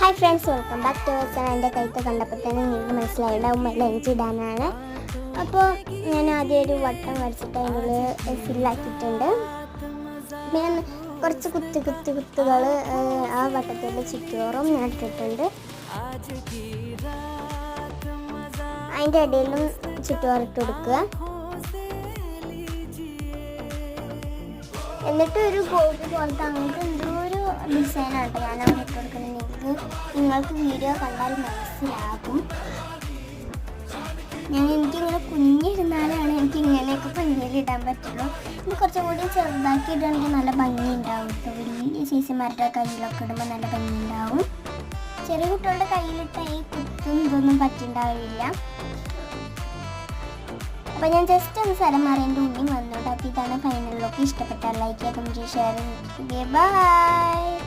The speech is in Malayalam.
Hi friends, welcome back to our channel. എൻ്റെ കൈത്ത് കണ്ടപ്പോൾ തന്നെ നിങ്ങൾക്ക് മനസ്സിലായിട്ടുണ്ടാവും ലഞ്ച് ഇടാനാണ്. അപ്പോൾ ഞാൻ ആദ്യം ഒരു വട്ടം വരച്ചിട്ട് അതിനുള്ളിൽ ഫില്ലാക്കിയിട്ടുണ്ട്. പിന്നെ കുറച്ച് കുത്തുകൾ ആ വട്ടത്തിൻ്റെ ചുറ്റോറും ഞാൻ ഇട്ടിട്ടുണ്ട്. അതിൻ്റെ ഇടയിലും ചുറ്റോറിട്ട് കൊടുക്കുക. എന്നിട്ട് ഒരു ഗോൾഡ് പോലത്തെ അങ്ങനത്തെ എന്തോ ഒരു ഡിസൈനാണ് ഞാൻ അവിടെ ഇട്ട് കൊടുക്കുന്നത്. നിങ്ങൾക്ക് വീഡിയോ കണ്ടാൽ മനസ്സിലാകും. എനിക്കിങ്ങനെ കുഞ്ഞിരുന്നാലാണ് എനിക്ക് ഇങ്ങനെയൊക്കെ ഭംഗിയിലിടാൻ പറ്റുള്ളൂ. ഇത് കുറച്ചും കൂടി ചെറുതാക്കി ഇടുകയാണെങ്കിൽ നല്ല ഭംഗി ഉണ്ടാവും. ഇപ്പോൾ വലിയ ചേച്ചിമാരുടെ കയ്യിലൊക്കെ ഇടുമ്പോൾ നല്ല ഭംഗി ഉണ്ടാവും. ചെറിയ കുട്ടികളുടെ കയ്യിലിട്ട ഈ കുത്തും ഇതൊന്നും പറ്റുണ്ടാവില്ല. അപ്പോൾ ഞാൻ ജസ്റ്റ് ഒന്ന് സ്ഥലം മാറി എൻ്റെ ഉണ്ണി വന്നോട്ടെ. അപ്പോൾ ഇതാണ് ഫൈനൽ ലുക്ക്. ഇഷ്ടപ്പെട്ടാൽ ലൈക്ക് ചെയ്യുക, കമൻറ്റ് ചെയ്യുക, ഷെയർ ചെയ്യുക. ബൈ.